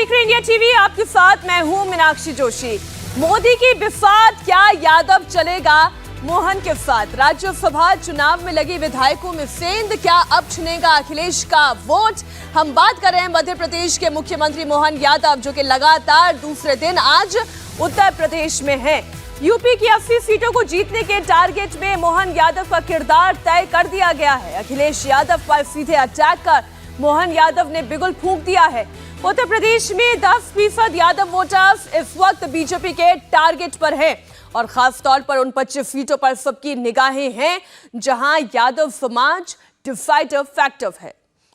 देख रहे हैं इंडिया टीवी, आपके साथ मैं हूं मीनाक्षी जोशी। मोदी की बिसात क्या यादव चलेगा मोहन के साथ? राज्यसभा चुनाव में लगे विधायकों में सेंध क्या अब चुनेगा अखिलेश का वोट? हम बात कर रहे हैं मध्य प्रदेश के मुख्यमंत्री मोहन यादव, जो कि लगातार दूसरे दिन आज उत्तर प्रदेश में हैं। यूपी की 80 सीटों को जीतने के टारगेट में मोहन यादव का किरदार तय कर दिया गया है। अखिलेश यादव पर सीधे अटैक कर मोहन यादव ने बिगुल फूंक दिया है। उत्तर प्रदेश में 10% यादव वोटर्स इस वक्त बीजेपी के टारगेट पर हैं और खास तौर पर उन 25 सीटों पर सबकी निगाहें हैं जहां यादव समाज डिसाइडर फैक्टर है।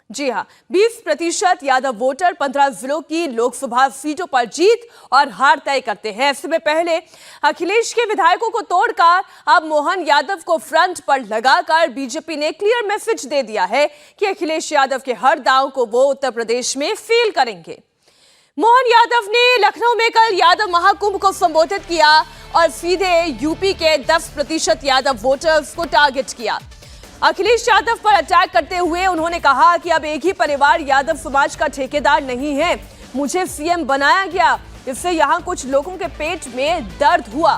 जी हां, 20% यादव वोटर 15 जिलों की लोकसभा सीटों पर जीत और हार तय करते हैं। ऐसे में पहले अखिलेश के विधायकों को तोड़कर अब मोहन यादव को फ्रंट पर लगाकर बीजेपी ने क्लियर मैसेज दे दिया है कि अखिलेश यादव के हर दांव को वो उत्तर प्रदेश में फेल करेंगे। मोहन यादव ने लखनऊ में कल यादव महाकुंभ को संबोधित किया और सीधे यूपी के 10% यादव वोटर्स को टारगेट किया। अखिलेश यादव पर अटैक करते हुए उन्होंने कहा कि अब एक ही परिवार यादव समाज का ठेकेदार नहीं है, मुझे सीएम बनाया गया, इससे यहां कुछ लोगों के पेट में दर्द हुआ।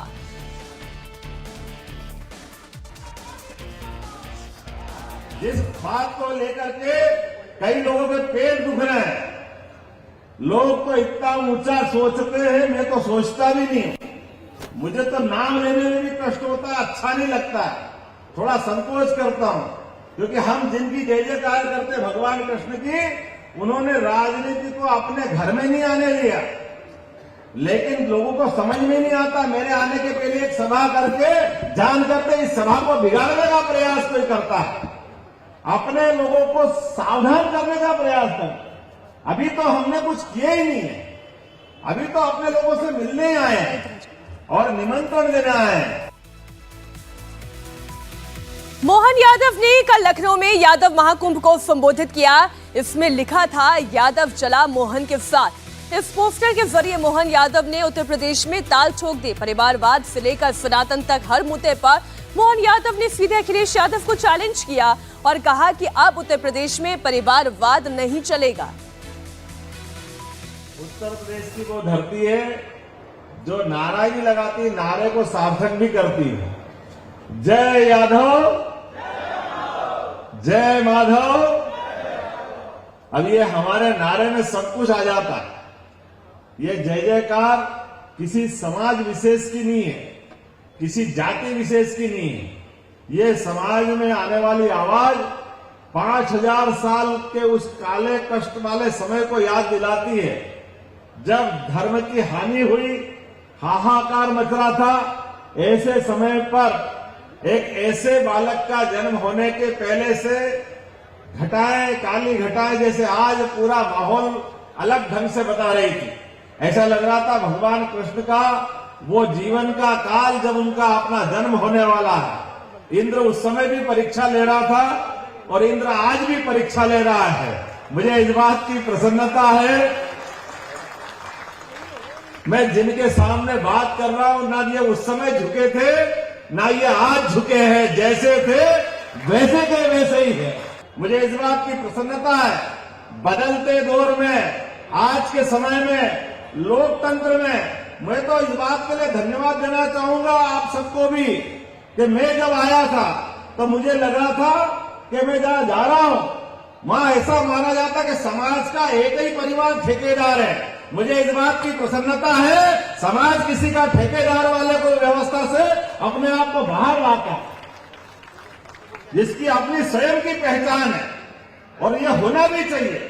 जिस बात को लेकर के कई लोगों के पेट दुख रहे हैं, लोग तो इतना ऊंचा सोचते हैं, मैं तो सोचता भी नहीं। मुझे तो नाम लेने में भी कष्ट होता है, अच्छा नहीं लगता है, थोड़ा संकोच करता हूं, क्योंकि हम जिनकी जय जयकार करते भगवान कृष्ण की, उन्होंने राजनीति को अपने घर में नहीं आने दिया। लेकिन लोगों को समझ में नहीं आता, मेरे आने के पहले एक सभा करके जान करते इस सभा को बिगाड़ने का प्रयास कोई करता है, अपने लोगों को सावधान करने का प्रयास करता। अभी तो हमने कुछ किया ही नहीं है, अभी तो अपने लोगों से मिलने आए हैं और निमंत्रण देने आए हैं। मोहन यादव ने कल लखनऊ में यादव महाकुंभ को संबोधित किया। इसमें लिखा था, यादव चला मोहन के साथ। इस पोस्टर के जरिए मोहन यादव ने उत्तर प्रदेश में ताल ठोक दी। परिवारवाद से लेकर सनातन तक हर मुद्दे पर मोहन यादव ने सीधे अखिलेश यादव को चैलेंज किया और कहा कि अब उत्तर प्रदेश में परिवारवाद नहीं चलेगा। उत्तर प्रदेश की वो धरती है जो नारा ही लगाती, नारे को सार्थक भी करती है। जय यादव, जय माधव। अब ये हमारे नारे में सब कुछ आ जाता है। ये जय जयकार किसी समाज विशेष की नहीं है, किसी जाति विशेष की नहीं है। ये समाज में आने वाली आवाज 5000 साल के उस काले कष्ट वाले समय को याद दिलाती है, जब धर्म की हानि हुई, हाहाकार मच रहा था। ऐसे समय पर एक ऐसे बालक का जन्म होने के पहले से घटाएं, काली घटाएं जैसे आज पूरा माहौल अलग ढंग से बता रही थी। ऐसा लग रहा था भगवान कृष्ण का वो जीवन का काल जब उनका अपना जन्म होने वाला है। इंद्र उस समय भी परीक्षा ले रहा था और इंद्र आज भी परीक्षा ले रहा है। मुझे इस बात की प्रसन्नता है, मैं जिनके सामने बात कर रहा हूं, ना ये उस समय झुके थे ना ये आज झुके हैं, जैसे थे वैसे के वैसे ही है। मुझे इस बात की प्रसन्नता है, बदलते दौर में, आज के समय में, लोकतंत्र में, मैं तो इस बात के लिए धन्यवाद देना चाहूंगा आप सबको भी कि मैं जब आया था तो मुझे लग रहा था कि मैं जहां जा रहा हूं वहां ऐसा माना जाता कि समाज का एक ही परिवार ठेकेदार है। मुझे इस बात की प्रसन्नता है, समाज किसी का ठेकेदार वाले को व्यवस्था से अपने आप को बाहर लाता, जिसकी अपनी स्वयं की पहचान है और यह होना भी चाहिए।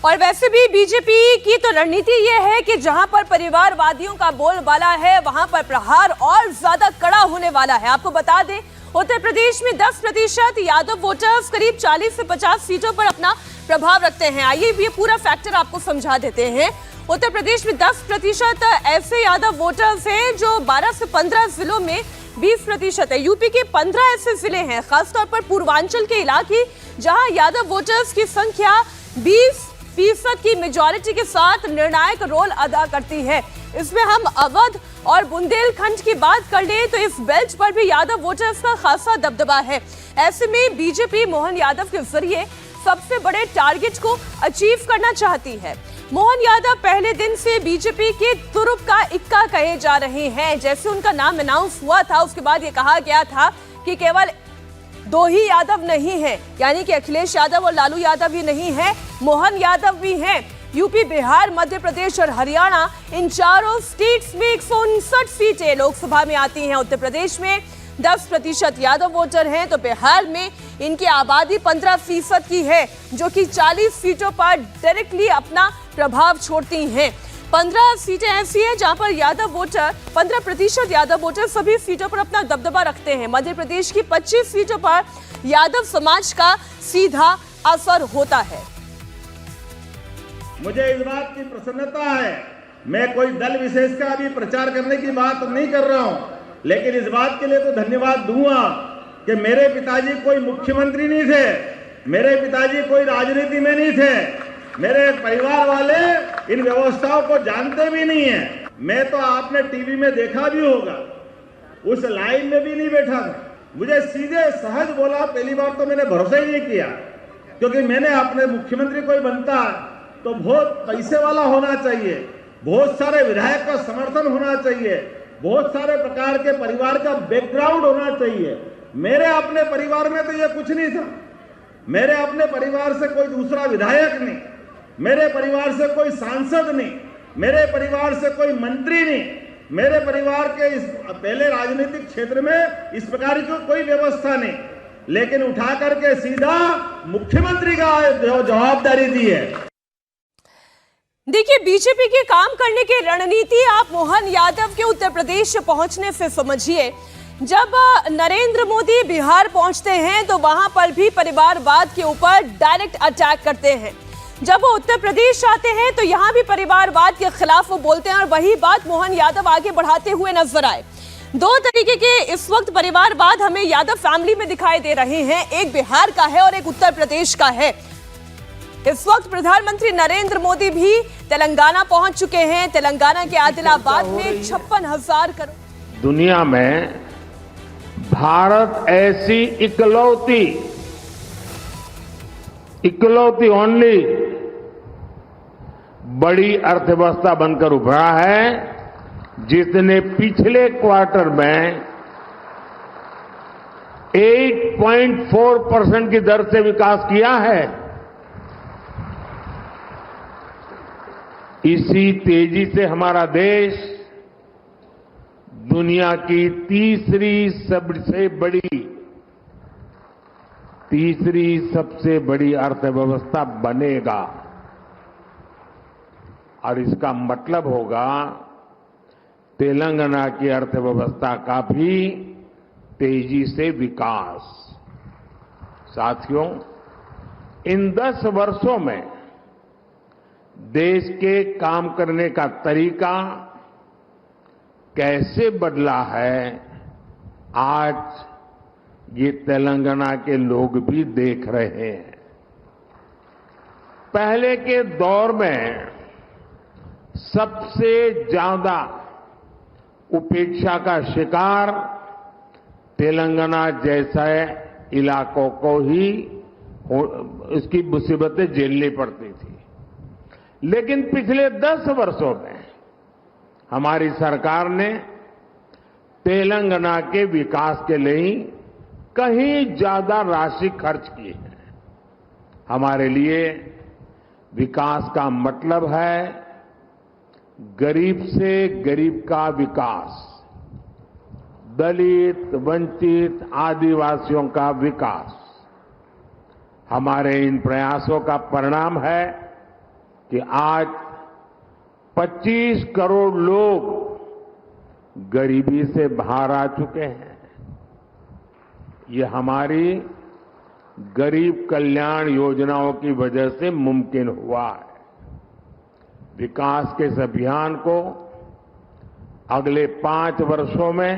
और वैसे भी बीजेपी की तो रणनीति यह है कि जहां पर परिवारवादियों का बोलबाला है, वहां पर प्रहार और ज्यादा कड़ा होने वाला है। आपको बता दें, उत्तर प्रदेश में 10% यादव वोटर्स करीब 40 से 50 सीटों पर अपना प्रभाव रखते हैं। आइए ये पूरा फैक्टर आपको समझा देते हैं। उत्तर प्रदेश में 10% ऐसे यादव वोटर्स हैं जो 12 से 15 जिलों में 20% है। यूपी के 15 ऐसे जिले हैं, खासतौर पर पूर्वांचल के इलाके, जहां यादव वोटर्स की संख्या 20% की मेजॉरिटी के साथ निर्णायक रोल अदा करती है। इसमें हम अवध और बुंदेलखंड की बात कर लें तो इस बेल्ट पर भी यादव वोटर्स का खासा दबदबा है। ऐसे में बीजेपी मोहन यादव के जरिए सबसे बड़े टारगेट को अचीव करना चाहती है। मोहन यादव पहले दिन से बीजेपी के तुरुप का इक्का कहे जा रहे हैं। जैसे उनका नाम अनाउंस हुआ था उसके बाद ये कहा गया था कि केवल दो ही यादव नहीं है, यानी कि अखिलेश यादव और लालू यादव ही नहीं है, मोहन यादव भी हैं। यूपी, बिहार, मध्य प्रदेश और हरियाणा, इन चारों स्टेट्स में 159 सीटें लोकसभा में आती हैं। उत्तर प्रदेश में 10% यादव वोटर हैं, तो बिहार में इनकी आबादी 15% की है, जो कि 40 सीटों पर डायरेक्टली अपना प्रभाव छोड़ती हैं। 15 सीटें ऐसी हैं जहां पर यादव वोटर 15% यादव वोटर सभी सीटों पर अपना दबदबा रखते हैं। मध्य प्रदेश की 25 सीटों पर यादव समाज का सीधा असर होता है। मुझे इस बात की प्रसन्नता है, मैं कोई दल विशेष का अभी प्रचार करने की बात नहीं कर रहा हूं, लेकिन इस बात के लिए तो धन्यवाद दूंगा कि मेरे पिताजी कोई मुख्यमंत्री नहीं थे, मेरे पिताजी कोई राजनीति में नहीं थे, मेरे परिवार वाले इन व्यवस्थाओं को जानते भी नहीं है। मैं तो आपने टीवी में देखा भी होगा, उस लाइन में भी नहीं बैठा था। मुझे सीधे सहज बोला, पहली बार तो मैंने भरोसा ही नहीं किया, क्योंकि मैंने अपने मुख्यमंत्री कोई बनता तो बहुत पैसे वाला होना चाहिए, बहुत सारे विधायक का समर्थन होना चाहिए, बहुत सारे प्रकार के परिवार का बैकग्राउंड होना चाहिए। मेरे अपने परिवार में तो ये कुछ नहीं था। मेरे अपने परिवार से कोई दूसरा विधायक नहीं, मेरे परिवार से कोई सांसद नहीं, मेरे परिवार से कोई मंत्री नहीं, मेरे परिवार के इस पहले राजनीतिक क्षेत्र में इस प्रकार की कोई व्यवस्था नहीं, लेकिन उठा करके सीधा मुख्यमंत्री का जवाबदारी दी है। देखिए, बीजेपी के काम करने की रणनीति आप मोहन यादव के उत्तर प्रदेश पहुंचने से समझिए। जब नरेंद्र मोदी बिहार पहुंचते हैं तो वहां पर भी परिवारवाद के ऊपर डायरेक्ट अटैक करते हैं। जब वो उत्तर प्रदेश आते हैं तो यहां भी परिवारवाद के खिलाफ वो बोलते हैं और वही बात मोहन यादव आगे बढ़ाते हुए नजर आए। दो तरीके के इस वक्त परिवारवाद हमें यादव फैमिली में दिखाई दे रहे हैं, एक बिहार का है और एक उत्तर प्रदेश का है। इस वक्त प्रधानमंत्री नरेंद्र मोदी भी तेलंगाना पहुंच चुके हैं। तेलंगाना के आदिलाबाद में 56,000 करोड़। दुनिया में भारत ऐसी इकलौती ओनली बड़ी अर्थव्यवस्था बनकर उभरा है जिसने पिछले क्वार्टर में 8.4% की दर से विकास किया है। इसी तेजी से हमारा देश दुनिया की तीसरी सबसे बड़ी अर्थव्यवस्था बनेगा और इसका मतलब होगा तेलंगाना की अर्थव्यवस्था का भी तेजी से विकास। साथियों, इन 10 वर्षों में देश के काम करने का तरीका कैसे बदला है, आज ये तेलंगाना के लोग भी देख रहे हैं। पहले के दौर में सबसे ज्यादा उपेक्षा का शिकार तेलंगाना जैसे इलाकों को ही इसकी मुसीबतें झेलनी पड़ती थी। लेकिन पिछले 10 वर्षों में हमारी सरकार ने तेलंगाना के विकास के लिए कहीं ज्यादा राशि खर्च की है। हमारे लिए विकास का मतलब है गरीब से गरीब का विकास, दलित, वंचित, आदिवासियों का विकास। हमारे इन प्रयासों का परिणाम है कि आज 25 करोड़ लोग गरीबी से बाहर आ चुके हैं। ये हमारी गरीब कल्याण योजनाओं की वजह से मुमकिन हुआ है। विकास के इस अभियान को अगले 5 वर्षों में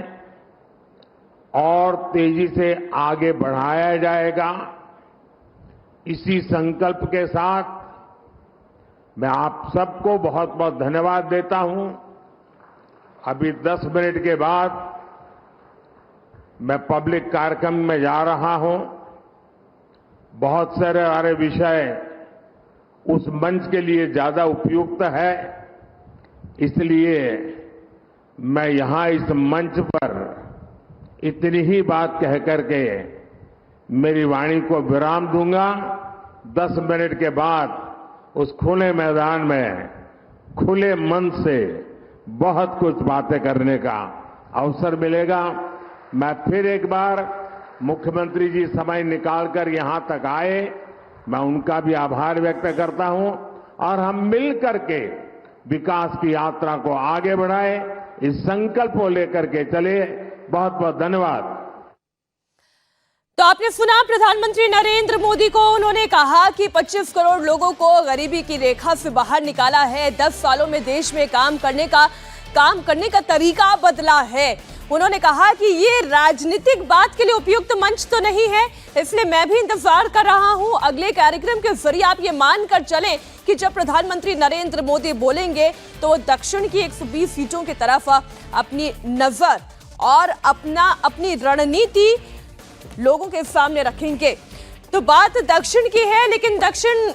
और तेजी से आगे बढ़ाया जाएगा। इसी संकल्प के साथ मैं आप सबको बहुत बहुत धन्यवाद देता हूं। अभी 10 मिनट के बाद मैं पब्लिक कार्यक्रम में जा रहा हूं। बहुत सारे विषय उस मंच के लिए ज्यादा उपयुक्त है। इसलिए मैं यहां इस मंच पर इतनी ही बात कह करके मेरी वाणी को विराम दूंगा। 10 मिनट के बाद उस खुले मैदान में खुले मन से बहुत कुछ बातें करने का अवसर मिलेगा। मैं फिर एक बार मुख्यमंत्री जी समय निकालकर यहां तक आए, मैं उनका भी आभार व्यक्त करता हूं और हम मिल करके विकास की यात्रा को आगे बढ़ाए, इस संकल्प को लेकर के चले। बहुत बहुत धन्यवाद। तो आपने सुना प्रधानमंत्री नरेंद्र मोदी को। उन्होंने कहा कि 25 करोड़ लोगों को गरीबी की रेखा से बाहर निकाला है। 10 सालों में देश में काम करने का तरीका बदला है। उन्होंने कहा कि ये राजनीतिक बात के लिए उपयुक्त मंच तो नहीं है, इसलिए मैं भी इंतजार कर रहा हूं अगले कार्यक्रम के जरिए आप ये मानकर चलें कि जब प्रधानमंत्री नरेंद्र मोदी बोलेंगे तो वो दक्षिण की 120 सीटों की तरफ अपनी नजर और अपनी रणनीति लोगों के सामने रखेंगे। तो बात दक्षिण की है, लेकिन दक्षिण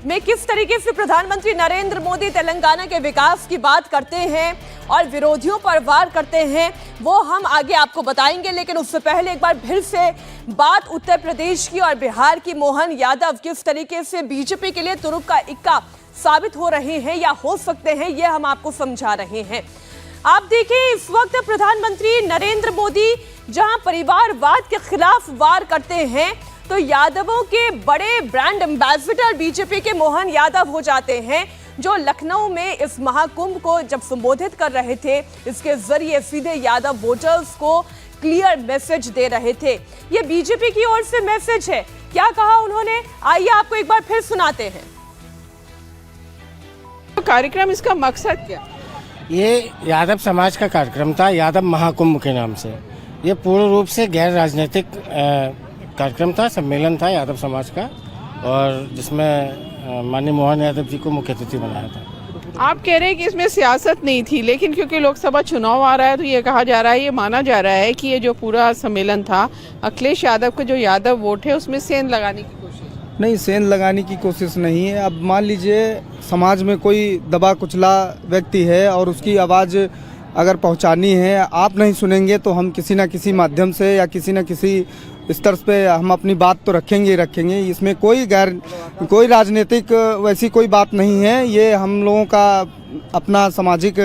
में किस तरीके से प्रधानमंत्री नरेंद्र मोदी तेलंगाना के विकास की बात करते हैं और विरोधियों पर वार करते हैं, वो हम आगे आपको बताएंगे। लेकिन उससे पहले एक बार फिर से बात उत्तर प्रदेश की और बिहार की। मोहन यादव किस तरीके से बीजेपी के लिए तुरुप का इक्का साबित हो रहे हैं या हो सकते हैं, ये हम आपको समझा रहे हैं। आप देखें, इस वक्त प्रधानमंत्री नरेंद्र मोदी जहां परिवारवाद के खिलाफ वार करते हैं, तो यादवों के बड़े ब्रांड एम्बेसडर बीजेपी के मोहन यादव हो जाते हैं, जो लखनऊ में इस महाकुंभ को जब संबोधित कर रहे थे, इसके जरिए सीधे यादव वोटर्स को क्लियर मैसेज दे रहे थे। ये बीजेपी की ओर से मैसेज है। क्या कहा उन्होंने, आइए आपको एक बार फिर सुनाते हैं। कार्यक्रम, इसका मकसद क्या? ये यादव समाज का कार्यक्रम था, यादव महाकुंभ के नाम से। ये पूर्ण रूप से गैर राजनीतिक कार्यक्रम था, सम्मेलन था यादव समाज का, और जिसमें माननीय मोहन यादव जी को मुख्य अतिथि बनाया था। आप कह रहे हैं कि इसमें सियासत नहीं थी, लेकिन क्योंकि लोकसभा चुनाव आ रहा है तो ये कहा जा रहा है, ये माना जा रहा है कि ये जो पूरा सम्मेलन था, अखिलेश यादव के जो यादव वोट है उसमें सेंध लगाने की कोशिश। नहीं, सेंध लगाने की कोशिश नहीं है। अब मान लीजिए समाज में कोई दबा कुचला व्यक्ति है और उसकी आवाज़ अगर पहुंचानी है, आप नहीं सुनेंगे तो हम किसी न किसी माध्यम से या किसी न किसी स्तर पे हम अपनी बात तो रखेंगे ही रखेंगे। इसमें कोई राजनीतिक वैसी कोई बात नहीं है। ये हम लोगों का अपना सामाजिक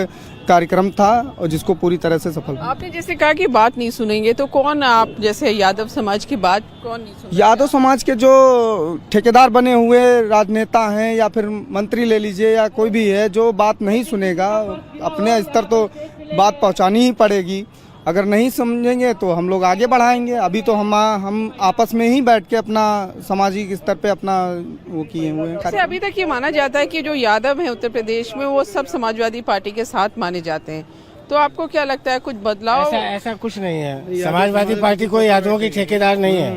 कार्यक्रम था और जिसको पूरी तरह से सफल। आपने जैसे कहा कि बात नहीं सुनेंगे, तो कौन, आप जैसे यादव समाज की बात कौन नहीं सुनेगा? यादव समाज के जो ठेकेदार बने हुए राजनेता हैं या फिर मंत्री ले लीजिए या कोई भी है, जो बात नहीं सुनेगा, अपने स्तर तो बात पहुंचानी ही पड़ेगी। अगर नहीं समझेंगे तो हम लोग आगे बढ़ाएंगे। अभी तो हम आपस में ही बैठ के अपना सामाजिक स्तर पे अपना वो किए हुए हैं। अभी तक ये माना जाता है कि जो यादव हैं उत्तर प्रदेश में वो सब समाजवादी पार्टी के साथ माने जाते हैं, तो आपको क्या लगता है कुछ बदलाव? ऐसा कुछ नहीं है। समाजवादी पार्टी कोई यादवों की ठेकेदार नहीं है,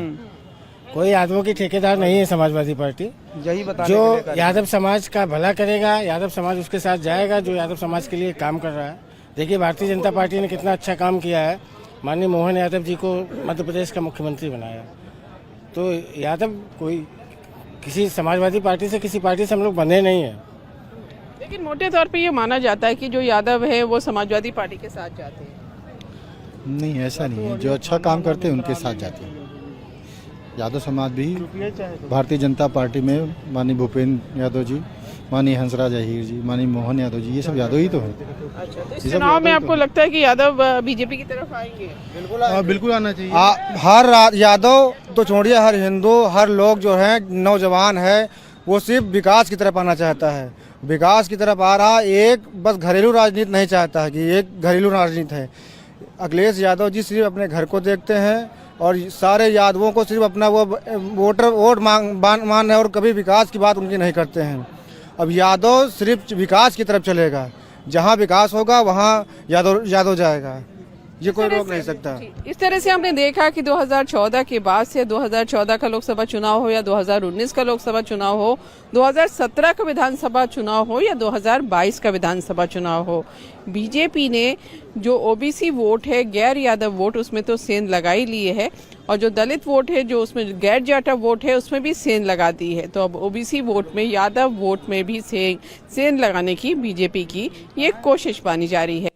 कोई यादवों की ठेकेदार नहीं है समाजवादी पार्टी। यही बता, जो यादव समाज का भला करेगा, यादव समाज उसके साथ जाएगा, जो यादव समाज के लिए काम कर रहा है। देखिए, भारतीय जनता पार्टी ने कितना अच्छा काम किया है, माननीय मोहन यादव जी को मध्य प्रदेश का मुख्यमंत्री बनाया। तो यादव कोई किसी समाजवादी पार्टी से, किसी पार्टी से हम लोग बंधे नहीं हैं। लेकिन मोटे तौर पे ये माना जाता है कि जो यादव है वो समाजवादी पार्टी के साथ जाते हैं। नहीं, ऐसा नहीं है। जो अच्छा काम करते हैं उनके साथ जाते हैं। यादव समाज भी भारतीय जनता पार्टी में माननीय भूपेंद्र यादव जी, माननीय हंसराज अहीर जी, माननीय मोहन यादव जी, ये सब यादव ही तो है। अच्छा, तो इस चुनाव में आपको लगता है कि यादव बीजेपी की तरफ आएंगे? बिल्कुल आना चाहिए। हर यादव तो छोड़िए, हर हिंदू, हर लोग जो है, नौजवान है, वो सिर्फ विकास की तरफ आना चाहता है। विकास की तरफ आ रहा, एक बस घरेलू राजनीति नहीं चाहता है कि एक घरेलू राजनीति है। अखिलेश यादव जी सिर्फ अपने घर को देखते हैं और सारे यादवों को सिर्फ अपना वो वोट मान है और कभी विकास की बात उनकी नहीं करते हैं। अब यादव सिर्फ विकास की तरफ चलेगा, जहां विकास होगा वहां यादव जाएगा। ये कोई रोक नहीं सकता। इस तरह से हमने देखा कि 2014 के बाद से 2014 का लोकसभा चुनाव हो या 2019 का लोकसभा चुनाव हो, 2017 का विधानसभा चुनाव हो या 2022 का विधानसभा चुनाव हो, बीजेपी ने जो ओबीसी वोट है, गैर यादव वोट, उसमें तो सेंध लगा ही लिए है, और जो दलित वोट है, जो उसमें गैर जाटव वोट है, उसमें भी सेंध लगा दी है। तो अब ओबीसी वोट में, यादव वोट में भी सेंध लगाने की बीजेपी की ये कोशिश मानी जा रही है।